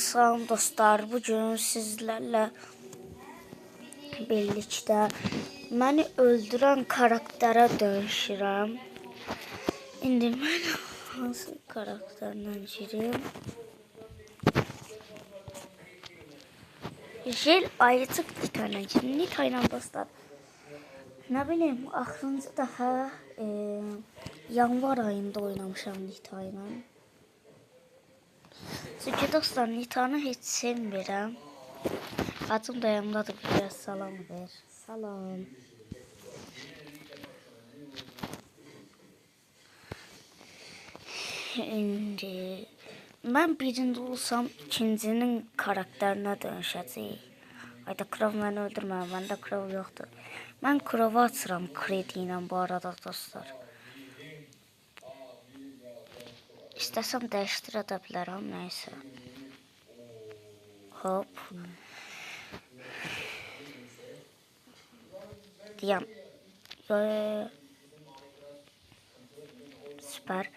Salam dostlar, bugün sizlərlə birlikdə məni öldürən karakterə dönüşürəm. İndi mən hansı karakterlə girim? Jel ayıcıq Nita'yla girim. Nita'yla dostlar. Nə bilim, axırıncı dəfə yanvar ayında oynamışam Nita'yla. Çünki dostlar, Nita'nı heç sevmirəm. Acım da yanımdadır, biraz salam ver. Salam. İndi mən birinci olsam ikincinin karakterinə dönüşəcək. Ayda Krav məni öldürmə, məndə Krav yoxdur. Mən Krav'ı açıram kredi ilə bu arada dostlar. İstəsəm dəyişdirə də bilərəm, nəysə. Hop. Deyəm. Süper.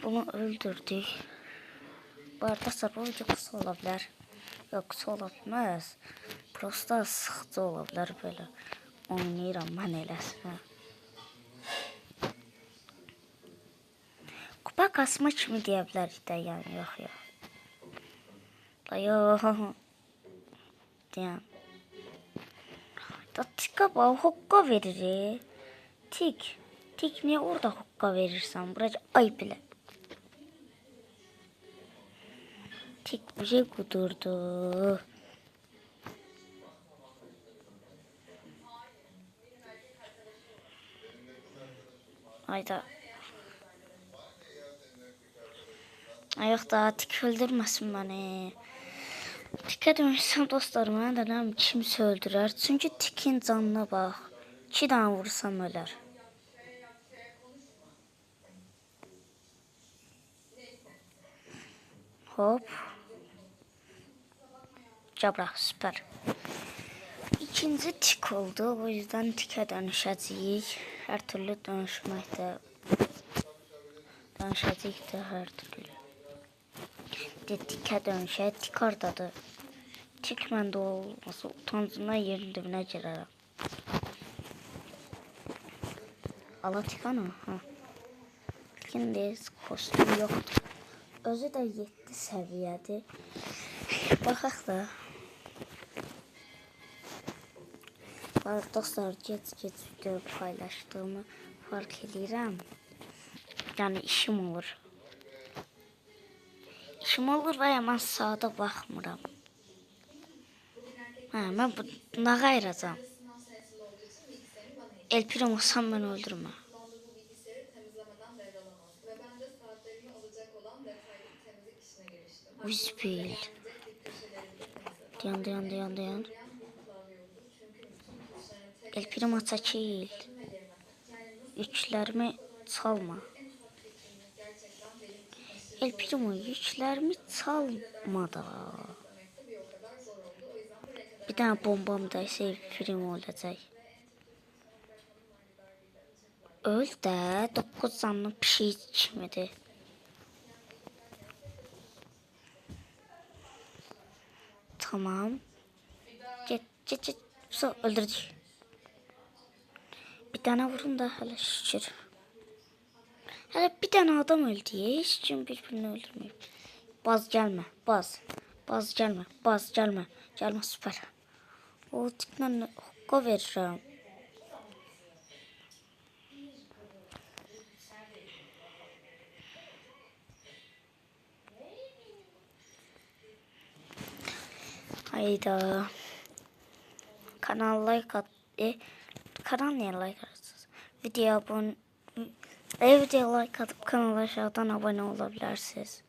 Bunu öldürdük. Bu arada bu video kısa ola bilər. Yox, kısa ola bilməz. Prosta sıxıcı ola bilər belə. Oynayıram mən eləsinə. Kupa kasma kimi deyə bilərik də, yəni yox. Yox. Deyəm. Da tika bax, hokka verir. Tik niyə orada hokka verirsən? Buracı ay bilə. Tik bir şey kudurdu. Ayda. Yox da tik öldürməsin məni. Tikə dönüşsəm dostlar, mənə də nəm kimsə öldürər. Çünki tikin canına bax. 2 dənə vursam ölər. Hop. Cabra, süper. İkinci tik oldu. O yüzden tikə dönüşəcəyik. Hər türlü dönüşməkdə. Dönüşəcəyik də hər türlü. Tikə dönüşək. Tik hardadır? Tik məndə olması utancından yerin dibinə girərəm. Ala tik ana. Tikin deyiz, kostüm yoxdur. Özü də 7 səviyyədir. Baxaq da. Dostlar, gec video paylaşdığımı fark edirəm. Yəni işim olur. İşim olur və ya mən saata baxmıram. Mən buna qayıracam. El Primo olsam mən öldürmə. Uzbil. Dayan. El Primo çəkil. Yüklərimi çalma. El Primo yüklərimi çalma da. Bir dənə bombam dəysə El Primo olacaq. Öl də 9 canlı pişik kimidir. Tamam. Get. Öldürdük. Bir tane vurun da hele şükür. Hele bir tane adam öldü. Hiç kim birbirini öldürmeyip. Baz gelme. Baz gelme. Gelme süper. O tikden hokka veririm. Hayda. Kanal like at. Kanal niye like atırsınız? Video like atıp kanala aşağıdan abone olabilirsiniz.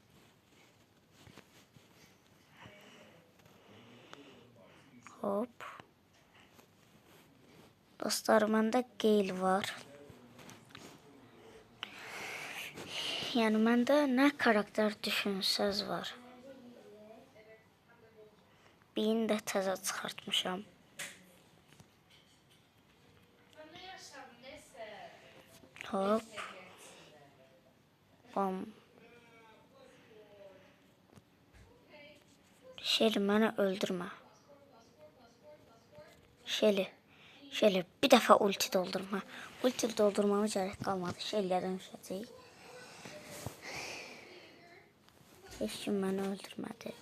Hop. Dostlar, məndə Gale var. Yəni məndə nə karakter düşünsəz var. Birini də təzə çıxartmışam. Hop. Bam. Şeli beni öldürme. Şeli. Şeli bir defa ulti doldurma. Ulti doldurmama gerek kalmadı. Şeli'ye dönüşəcək. Heç kim beni öldürmedi.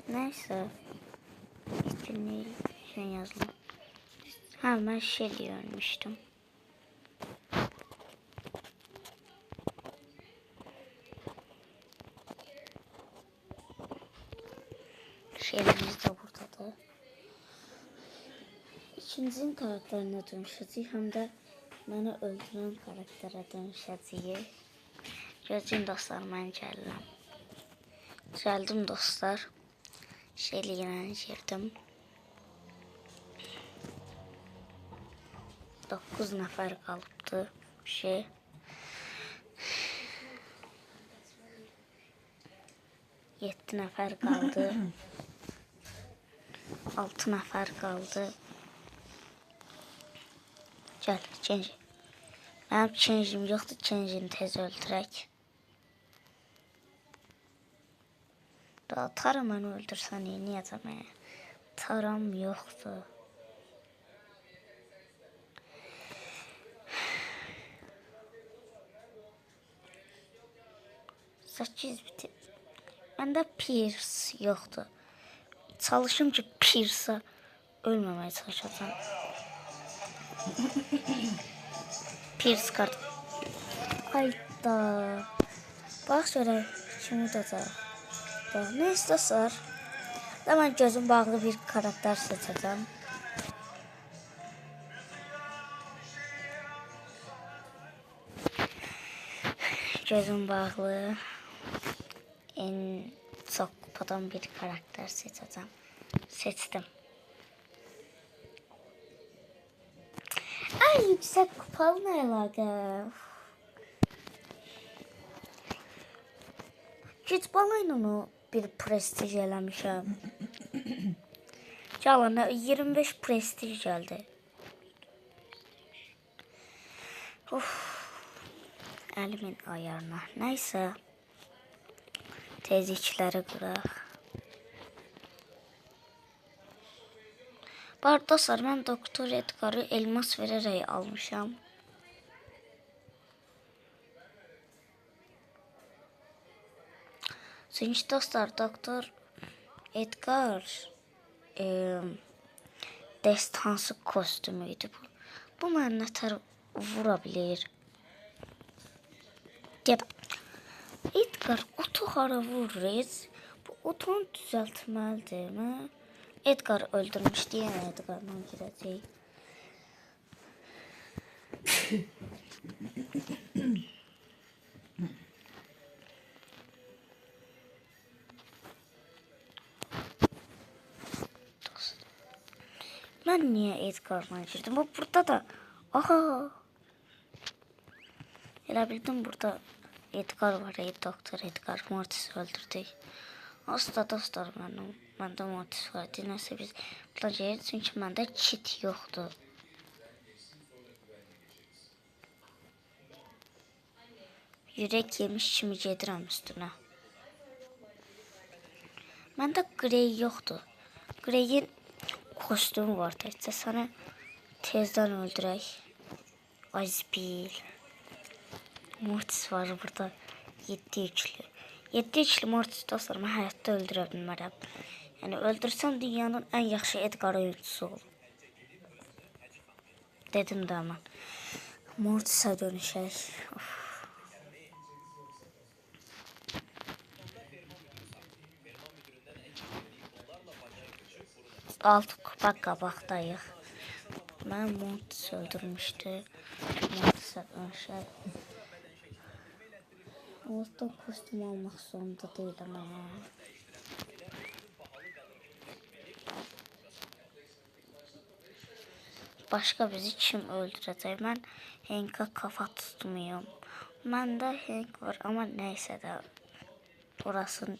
Neyse. İsmini şey yazdım. Ha ben Şeli'yi ölmüştüm. Şelimiz de buradadır. İkinci karakterine dönüşəcək. Hem de beni öldüren karaktere dönüşəcək. Gözün dostlar, mən gəlirəm. Gəldim dostlar. Şeli ilə girdim. 9 nəfər qalıbdı. Şey. Yedi nəfər qaldı. 6 nəfər qaldı. Gəl, Kenji. Mənim Kenjim yoxdur. Kenjini tez öldürək. Tara məni öldürsən, neyəcəm? Taram yoxdur. Sekiz bitir. Məndə Pierce yoxdur. Çalışım ki Pierce'a ölməməyə çalışacağım. Pierce kart. Hayda. Bax görək kim udacaq. Ne istiyorsan. Hemen gözüm bağlı bir karakter seçeceğim. Gözüm bağlı. En çok kupadan bir karakter seçeceğim. Seçtim. Ay yüksek kupalı ne alaka? Güc balayla onu bir prestij eləmişəm. Çalana 25 prestij gəldi. Əlimin ayarına. Neyse. Tezlikləri qıraq. Bu arada dostlar, mən Doktor Edgar'ı elmas verərək almışam. Çünkü dostlar Doktor Edgar destansı kostümüydü bu. Bu mənə nətər vura bilir. Gel. Edgar otu hara vurur. Bu otunu düzəltməlidir mi? Edgar öldürmüş diye Edgar'la girəcək. Ben niye Edgar'la girdim? Bu burada da. Aha. Elə bildim burada Edgar var. Doktor Edgar Mortis'i öldürdük. Asla dostlar məndə Mortis var. Dinləsə biz bulacağız. Çünki məndə kit yoxdur. Yürek yemiş kimi gedirəm üstünə. Məndə Grey yoxdur. Grey'in kostümü var. Təkcə sana tezdən öldürək. Azbil. Mortis var burada. 7 yüklü. 7 yüklü Mortis dostlar, mən həyatda öldürə bilmərəm. Yəni öldürsəm dünyanın ən yaxşı Edgar oyuncusu olur. Dedim də mən. Mortis'e dönüşək. Of. Alt kupa qabaqdayıq. Mən Mortis öldürmüşdü. Mortis'e dönüşək. Olsun kostüm almaq zorunda değilim ama. Başka bizi kim öldürəcək? Mən Hank'a kafa tutmuyorum. Məndə Hank var ama neyse de orasını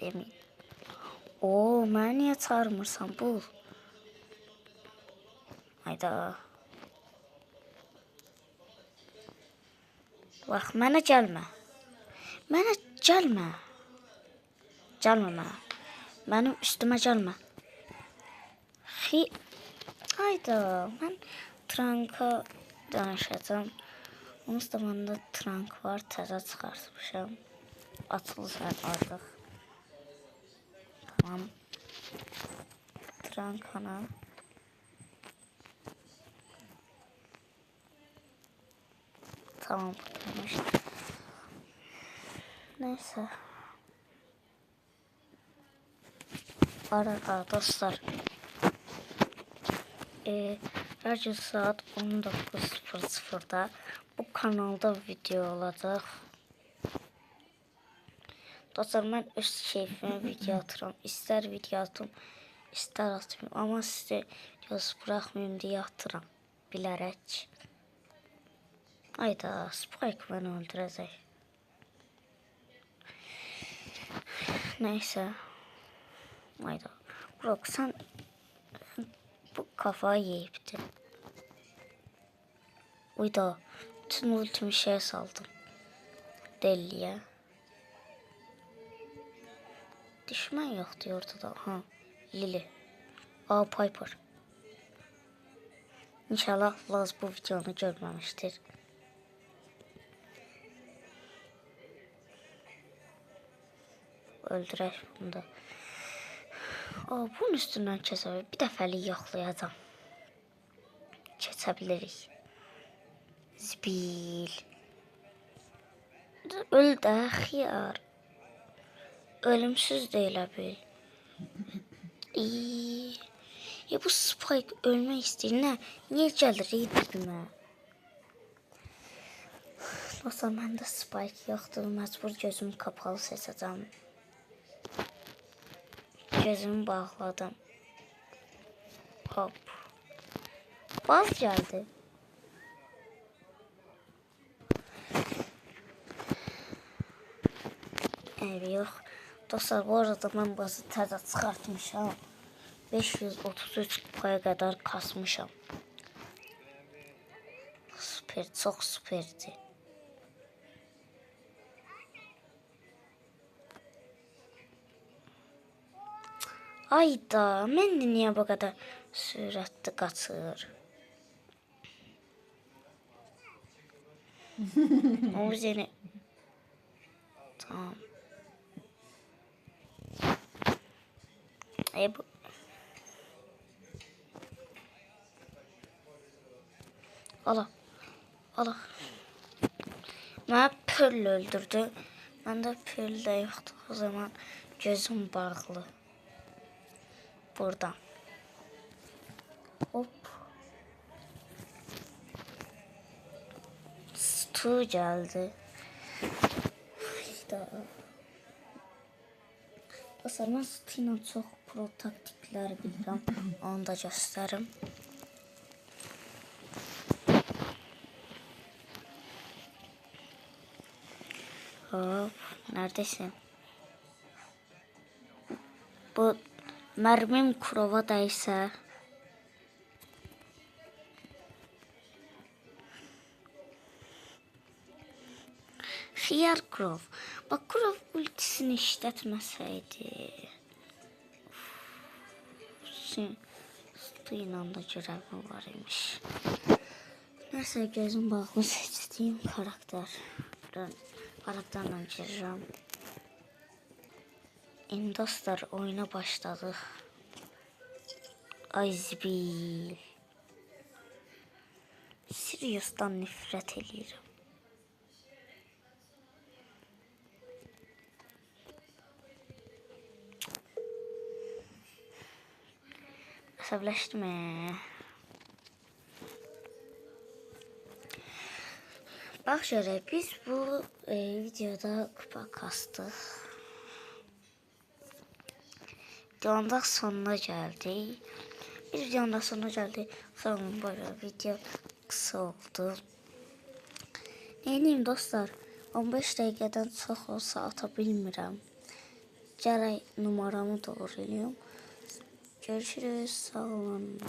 demeyeyim. Oo, mən niyə çağırmırsan bu? Hayda. Bak mənə gəlmə. Mənə gəlmə. Gəlmə mənə. Mənim üstümə gəlmə. Hayda, mən tranka danışacağım. Onun da məndə trank var, təzə çıxartmışam. Açılsan artıq. Tamam. Trankana. Tamam, kurtarmış. Neyse. Arada dostlar. Radyo saat 19:00'da bu kanalda video olacaq. Dostlar, mən öz keyfimə video atıram. İstər video atım, istər atmayım. Amma sizə göz buraxmayayım deyə atıram. Bilərək. Hayda, Spike beni öldürəcək. Neyse. Hayda. Brock, sen bu kafayı yiyiptin. Uyda. Bütün ultimi şeye saldım. Deliye. Düşman yoktu ortada. Ha. Lily. Aa, Piper. İnşallah Laz bu videonu görmemiştir. Öldürək bunu da. Aa, bunun üstündən keçə bir dəfəlik yoxlayacağım. Keçə bilirik. Zbil. Öl də xiyar. Ölümsüz də elə bil. Bu Spike ölmək istəyir. Nə? Niyə gəlir dibimə? Dostlar, məndə Spike yoxdur. Məcbur gözümü kapalı seçəcəm. Gözümü bağladım. Hop. Baz geldi. Yok. Dostlar, bu arada mən bazı təzə çıxartmışam. 533 kupaya kadar kasmışam. Süper, çok süperdi. Ayda, mən də niyə bu qədər sürətli qaçır? O yüzden tamam. Bu Allah. Allah. Mənə Pearl öldürdü. Məndə Pearl də yoxdur. O zaman gözüm bağlı. Buradan. Hop. Stu geldi. Dostlar, mən Stu ilə çox pro taktiklər bilirəm. Onu da göstərim. Hop, neredesin? Bu mermim kurova dəysə. Xiyar Kurov. Bak, Kurov ultisini işlətməsəydi. Suyla da görevim var imiş. Neyse, gözüm bağlı seçtiğim karakterle gireceğim. Dostlar, oyuna başladık. Ay zibil. Sirius'tan nefret ediyorum. Əsəbləşdim. Bax görək, biz bu videoda kupa kastıq. Videonun da sonuna gəldik. Bir videonun da sonuna gəldik. Sonra böyle video kısa oldu. Neyim dostlar, 15 dəqiqədən çox olsa ata bilmirəm. Gərək numaramı doğrulayım. Görüşürüz. Sağ olun.